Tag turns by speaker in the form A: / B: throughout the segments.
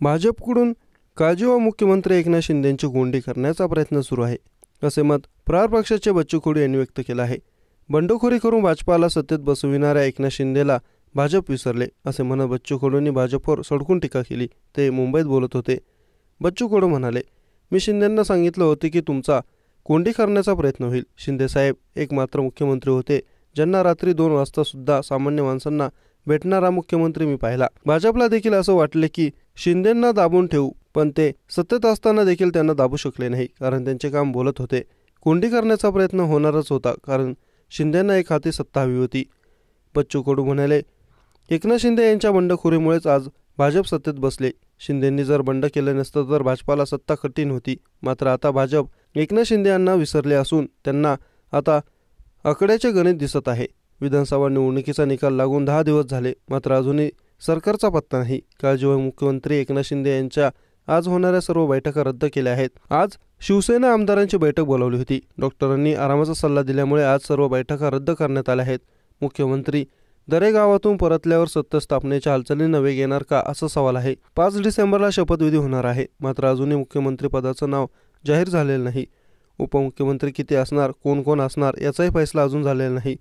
A: भाजपकडून काळजी व मुख्यमंत्री एकनाथ शिंदेंची कोंडी करण्याचा प्रयत्न सुरू आहे, असे मत प्रहार पक्षाचे बच्चू कडू यांनी व्यक्त केलं आहे. बंडखोरी करून भाजपाला सत्तेत बसविणाऱ्या एकनाथ शिंदेला भाजप विसरले, असे म्हणत बच्चू कडूंनी भाजपवर सडकून टीका केली. ते मुंबईत बोलत होते. बच्चू कडू म्हणाले, मी शिंदेंना सांगितलं होते की तुमचा कोंडी करण्याचा प्रयत्न होईल. शिंदेसाहेब एकमात्र मुख्यमंत्री होते ज्यांना रात्री 2 वाजता सुद्धा सामान्य माणसांना भेटणारा मुख्यमंत्री मी पाहिला. भाजपला देखील असं वाटले की शिंदेंना दाबून ठेवू, पण ते सत्तेत असताना देखील त्यांना दाबू शकले नाही, कारण त्यांचे काम बोलत होते. कोंडी करण्याचा प्रयत्न होणारच होता, कारण शिंदेंना एक हाती सत्ता हवी होती. बच्चू कडू म्हणाले, एकनाथ शिंदे यांच्या बंडखोरीमुळेच आज भाजप सत्तेत बसले. शिंदेंनी जर बंड केलं नसतं तर भाजपाला सत्ता कठीण होती. मात्र आता भाजप एकनाथ शिंदे यांना विसरले असून त्यांना आता आकड्याचे गणित दिसत आहे. विधानसभा निवडणुकीचा निकाल लागून 10 दिवस झाले, मात्र अजूनही सरकारचा पत्ता नाही. काळजीवाहू मुख्यमंत्री एकनाथ शिंदे यांच्या आज होणाऱ्या सर्व बैठका रद्द केल्या आहेत. आज शिवसेना आमदारांची बैठक बोलावली होती. डॉक्टरांनी आरामाचा सल्ला दिल्यामुळे आज सर्व बैठका रद्द करण्यात आल्या आहेत. मुख्यमंत्री दरेगावातून परतल्यावर सत्ता स्थापनेच्या हालचालींना वेग येणार का, असा सवाल आहे. 5 डिसेंबरला शपथविधी होणार आहे, मात्र अजूनही मुख्यमंत्री पदाचं नाव जाहीर झालेलं नाही. उपमुख्यमंत्री किती असणार, कोण कोण असणार याचाही फैसला अजून झालेला नाही.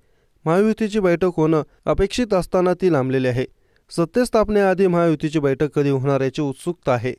A: महायुतीची बैठक होणं अपेक्षित असताना ती लांबलेली आहे. सत्ता स्थापनेआधी महायुतीची बैठक कधी होणार याची उत्सुकता आहे.